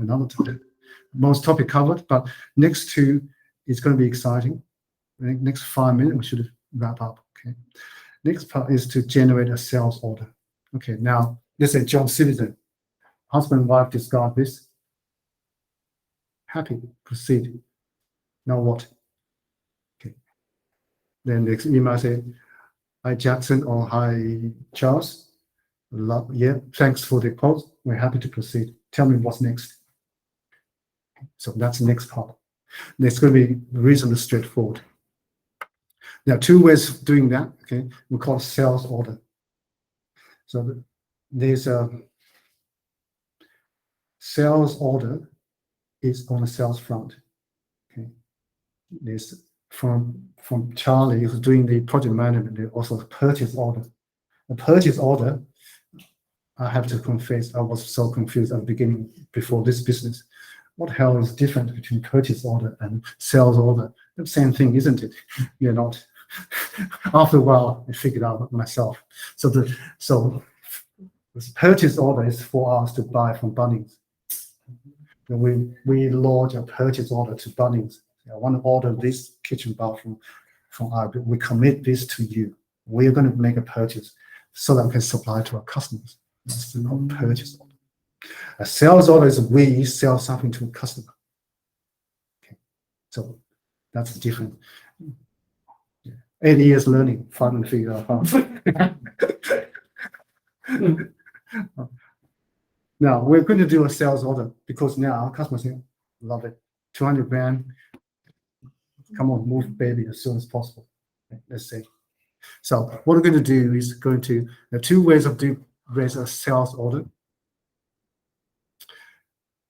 another time. Most topic covered, but next two is going to be exciting. The next 5 minutes, we should wrap up. Okay. Next part is to generate a sales order. Okay. Now, let's say John Citizen, husband and wife discard this. Happy, proceed. Now what? Okay. Then next email say, hi Jackson or hi Charles. Yeah, thanks for the quote. We're happy to proceed. Tell me what's next. So that's the next part. It's going to be reasonably straightforward. There are two ways of doing that. Okay, we call it sales order. So there's a sales order is on the sales front. Okay, there's from Charlie who's doing the project management. There's also a purchase order. A purchase order, I have to confess, I was so confused at the beginning before this business. What hell is different between purchase order and sales order? The same thing, isn't it? You're not. After a while, I figured out myself. So the purchase order is for us to buy from Bunnings. We launch a purchase order to Bunnings. I want to order this kitchen bathroom from us. We commit this to you. We're going to make a purchase so that we can supply to our customers. That's not a purchase order. A sales order is we sell something to a customer. Okay, so that's different. 8 years learning, finally figure out how. Now we're going to do a sales order because now our customers say, love it, 200 grand. Come on, move baby as soon as possible. Okay, let's say. So what we're going to do is there are two ways of raise a sales order.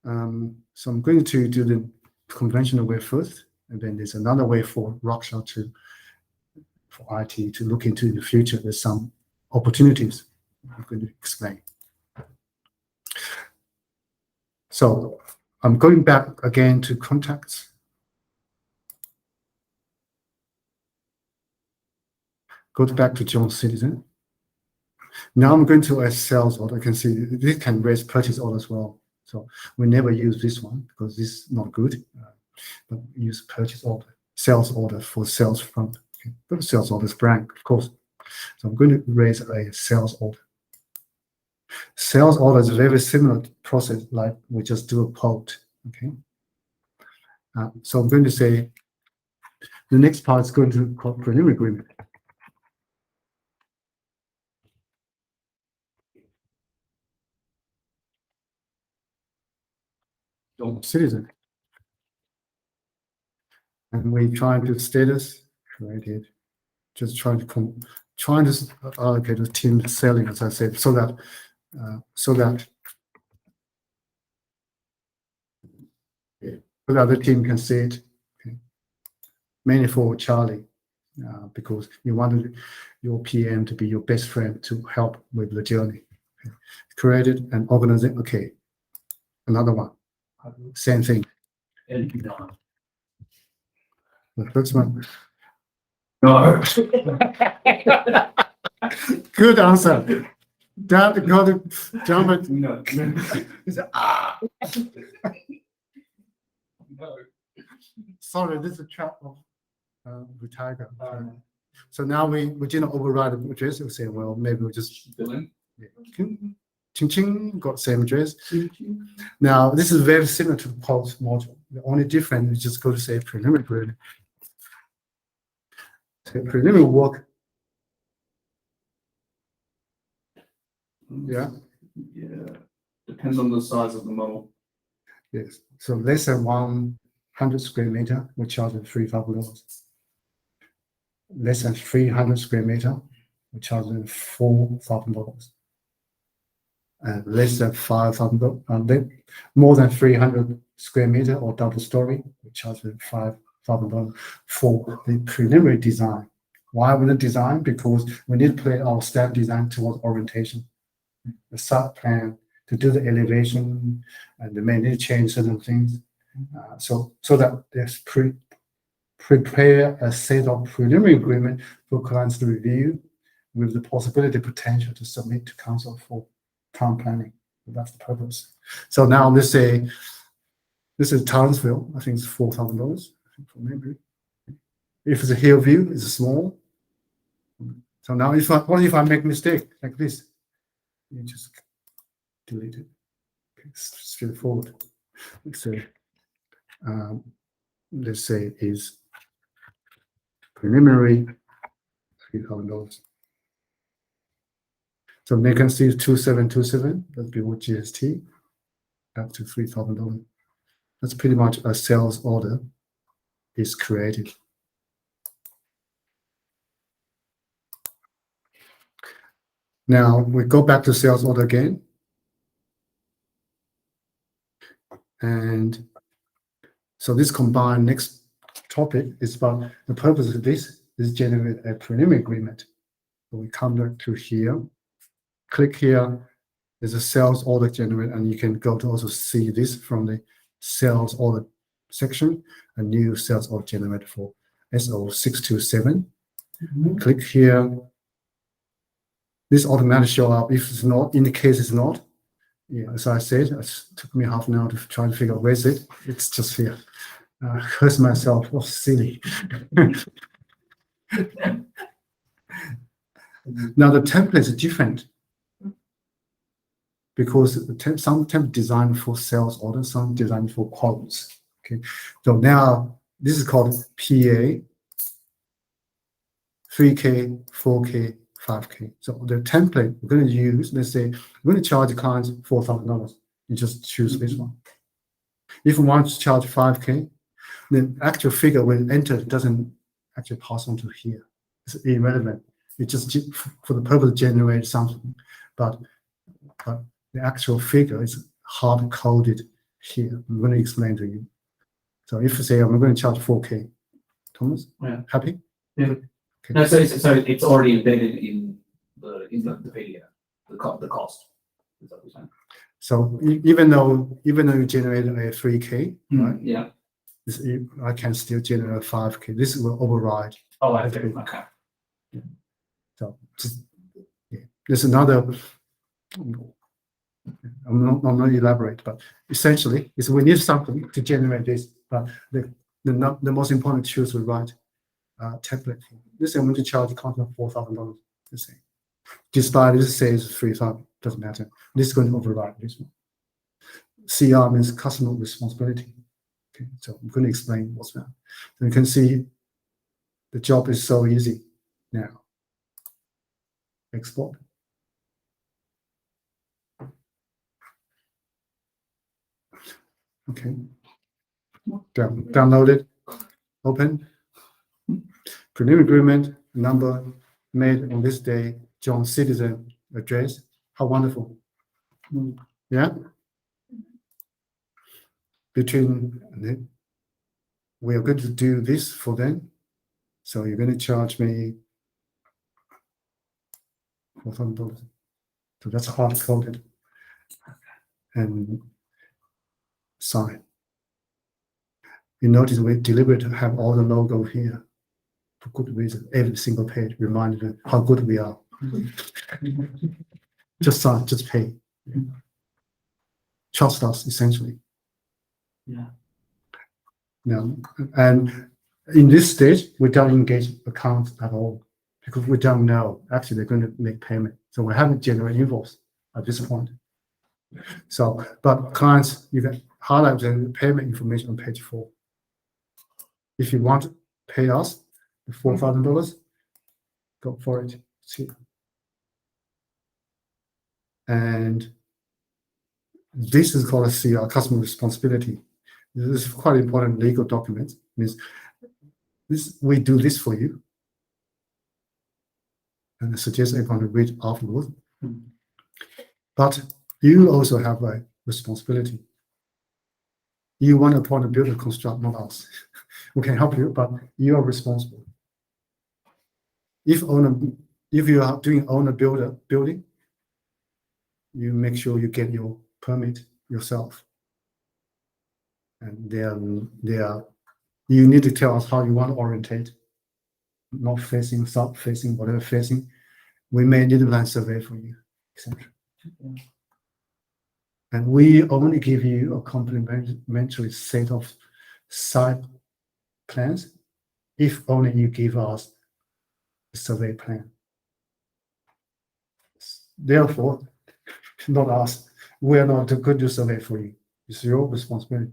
So I'm going to do the conventional way first, and then there's another way for Rockstar for IT to look into in the future. There's some opportunities I'm going to explain. So I'm going back again to contacts. Go back to John Citizen. Now I'm going to a sales order. You can see this can raise purchase order as well. So we never use this one because this is not good. But we use purchase order, sales order for sales front. Okay. But sales order is blank, of course. So I'm going to raise a sales order. Sales order is a very similar process, like we just do a quote. Okay. So I'm going to say the next part is going to call preliminary agreement. Citizen. And we try to status created, just trying to allocate the team selling, as I said, so that the team can see it. Okay. Mainly for Charlie, because you wanted your PM to be your best friend to help with the journey. Okay. Created and organizing. Okay, another one. Same thing. The first one. No. Good answer. Dad got to jump it. No. No. Sorry, this is a trap of the tiger. So now we didn't override the address. We say, well, maybe we just fill in. Yeah. Ching ching, got same address. Now this is very similar to the pulse module. The only difference is just go to say preliminary. So preliminary work. Yeah. Yeah. Depends on the size of the model. Yes. So less than 100 square meter, we charge $3,000. Less than 300 square meter, we charge $4,000. And less than 5,000, more than 300 square meter or double story, we charge $5,000 for the preliminary design. Why we design? Because we need to play our step design towards orientation. The sub plan to do the elevation, and they may need to change certain things. So that there's prepare a set of preliminary agreement for clients to review with the possibility potential to submit to council for town planning. That's the purpose. So now let's say This is Townsville. I think it's $4,000 from memory. If it's a hill view, it's small. So now what if I make a mistake like this? You just delete it. Okay, it's straightforward. So let's say is preliminary $3,000. So vacancy is 2727. That's before GST, up to $3,000. That's pretty much a sales order is created. Now we go back to sales order again. And so this combined next topic is about the purpose of this is generate a preliminary agreement. So we come back to here, click here, there's a sales order generate, and you can go to also see this from the sales order section, a new sales order generated for SO627. Click here. This automatically show up. If it's not, in the case it's not, yeah, as I said, it took me half an hour to try to figure out where is it. It's just here. Curse myself. Oh, silly. Now the template is different because some template designed for sales order, some designed for quotes. Okay, so now this is called PA, 3K, 4K, 5K. So the template we're going to use, let's say we're going to charge the clients $4,000. You just choose this one. If we want to charge 5K, the actual figure when entered doesn't actually pass on to here. It's irrelevant. It just for the purpose of generate something, but the actual figure is hard coded here. I'm going to explain to you. So if you say I'm going to charge 4K, Thomas, Yeah. happy? Yeah. Okay. No, so it's already embedded in the video, the cost. Is that what you're saying? So even though you generate a 3K, right? Yeah. I can still generate a 5K. This will override. Oh, I see. Okay. So just, yeah. There's another. I'm not going to elaborate, but essentially, is we need something to generate this. But the most important choose to write template. This I'm going to charge the content $4,000. The same. Despite this says 3,000, doesn't matter. This is going to override this one. CR means customer responsibility. Okay, so I'm going to explain what's that. So you can see the job is so easy now. Export. Okay. Download it. Open. Preliminary agreement number made on this day. John Citizen address. How wonderful. Yeah. We are going to do this for them. So you're going to charge me $4,000. So that's hard coded. And sign. You notice we deliberately have all the logo here for good reason. Every single page reminded them how good we are. Just sign, just pay. Trust us, essentially. Yeah. Now, and in this stage, we don't engage accounts at all because we don't know actually they're going to make payment. So we haven't generated invoice at this point. So, but clients, you can highlight the payment information on page 4. If you want to pay us the $4,000, go for it. It's here. And this is called a CR, customer responsibility. This is quite important legal document. Means this we do this for you. And I suggest everyone to read afterwards. But you also have a responsibility. You want to appoint a builder construct, not us. We can help you, but you are responsible. If you are doing owner builder building, you make sure you get your permit yourself. And you need to tell us how you want to orientate, north facing, south facing, whatever facing. We may need a land survey for you, etc. And we only give you a complimentary set of site plans if only you give us a survey plan. Therefore, not us, we are not going to survey for you. It's your responsibility.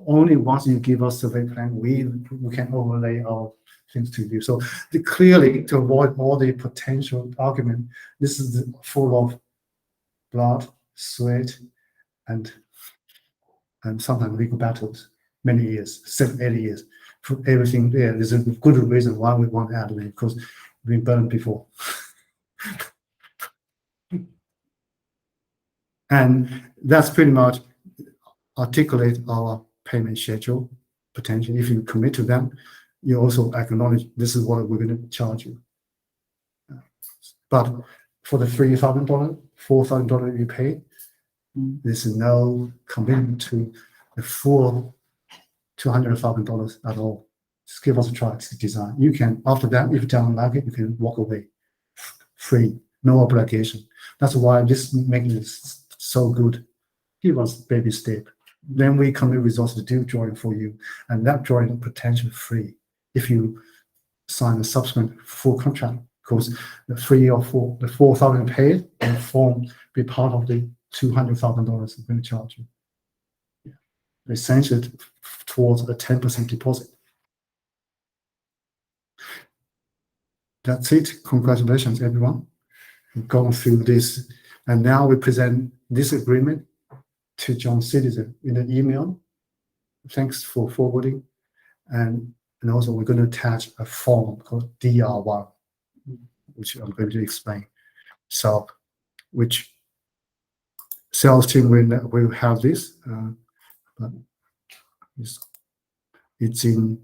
Only once you give us survey plan, we can overlay our things to you. So clearly, to avoid all the potential argument, this is full of blood, sweat, and sometimes legal battles, many years, 7, 8 years. For everything there, there's a good reason why we want Adelaide, because we've been burned before. And that's pretty much articulate our payment schedule potential. If you commit to them, you also acknowledge this is what we're going to charge you. But for the $3,000, $4,000 you pay, there's no commitment to the full $200,000 at all. Just give us a try to design. You can, after that, if you don't like it, you can walk away free, no obligation. That's why this making it so good. Give us baby step. Then we commit resources to do drawing for you, and that drawing is potentially free if you sign a subsequent full contract, because the $4,000 paid will be part of the $200,000 we're going to charge you. Yeah. Essentially towards a 10% deposit. That's it. Congratulations, everyone. We've gone through this, and now we present this agreement to John Citizen in an email. Thanks for forwarding, and also we're going to attach a form called DR1, which I'm going to explain. So, which sales team will have this, but it's in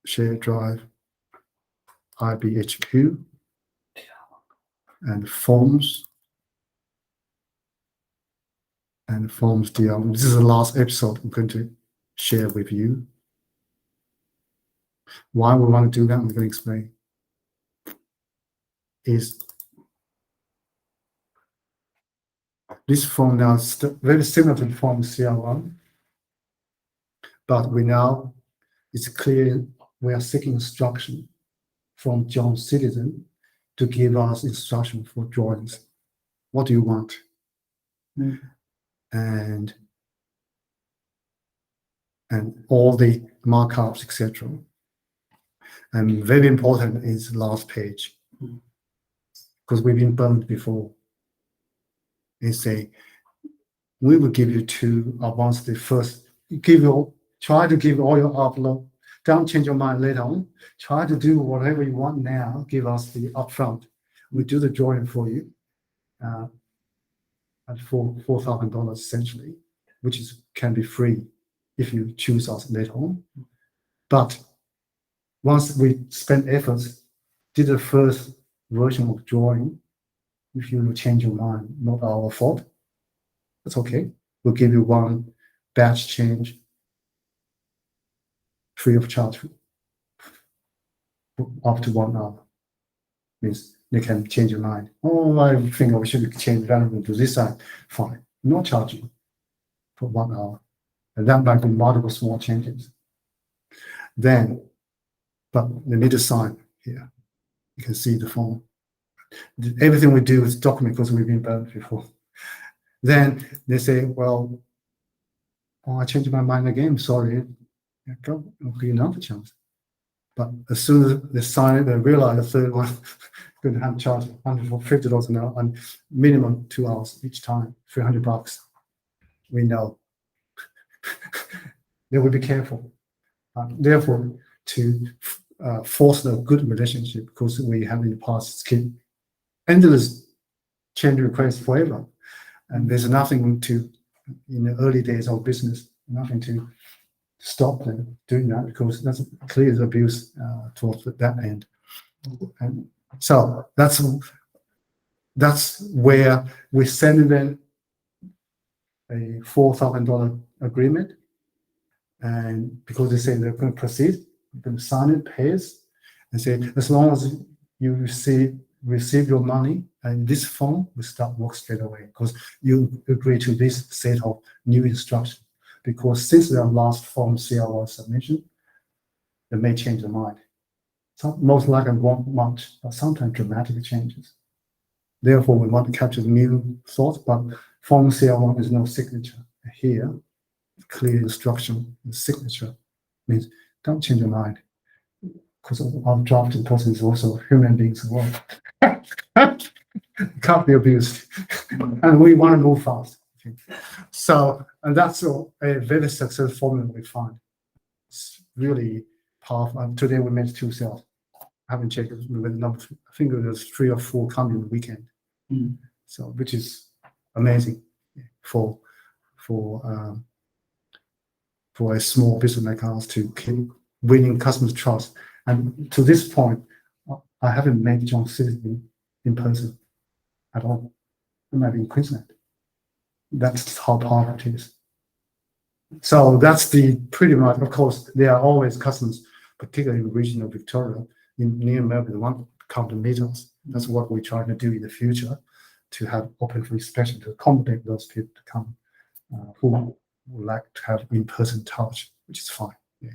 Share Drive, IBHQ, and forms. And forms DR. This is the last episode I'm going to share with you. Why we want to do that, I'm going to explain. Is this form now is very similar to the form CR1, but it's clear we are seeking instruction from John Citizen to give us instruction for drawings. What do you want? And all the markups, etc. And very important is the last page, because we've been burned before. We will give you two advance the first. Try to give all your upload. Don't change your mind later on. Try to do whatever you want now. Give us the upfront. We do the drawing for you at $4,000 essentially, which can be free if you choose us later on. But once we spend efforts, did the first version of drawing, if you will change your mind, not our fault, that's okay. We'll give you one batch change free of charge up to 1 hour. Means they can change your mind. Oh, I think we should change relevant to this side. Fine. No charging for 1 hour. And that might be multiple small changes. Then, but they need to sign here. You can see the form. Everything we do is documented because we've been burned before. Then they say, well, I changed my mind again. Sorry. I'll give you another chance. But as soon as they sign it, they realize the third one going to have to charge $150 an hour and minimum 2 hours each time, $300. We know. They will be careful. Therefore, to foster a good relationship, because we have in the past keep endless change requests forever, and there's nothing to, in the early days of business, nothing to stop them doing that, because that's clear abuse towards that end. And so that's where we send them a $4,000 agreement, and because they say they're going to proceed, you can sign it, pay us, and say as long as you receive receive your money, and this phone will start work straight away because you agree to this set of new instructions. Because since their last form CR1 submission, they may change their mind. Some, most likely won't much, but sometimes dramatic changes. Therefore, we want to capture the new thoughts, but form CR1 is no signature. Here, clear instruction, the signature means don't change your mind. Because our drafting person is also human beings as well. Can't be abused. And we want to move fast. So, and that's a very successful formula we find. It's really powerful. And today we made 2 sales. I haven't checked it with the number. I think it was 3 or 4 coming in the weekend. So, which is amazing for a small business like ours to keep winning customers' trust. And to this point, I haven't met John Citizen in person at all. I might be in Queensland. That's how powerful it is. So that's the pretty much, of course, there are always customers, particularly in the region of Victoria, near Melbourne, want to come to meet us. That's what we're trying to do in the future, to have open for inspection to accommodate those people to come who would like to have in-person touch, which is fine. Yeah.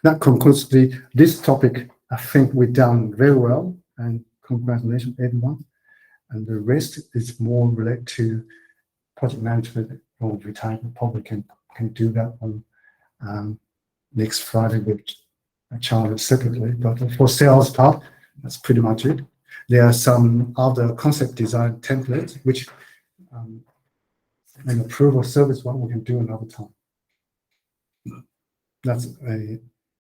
That concludes this topic. I think we've done very well, and congratulations everyone. And the rest is more related to project management or retirement. Probably can do that on next Friday with Charlie separately. But for sales part, that's pretty much it. There are some other concept design templates which an approval service one we can do another time. That's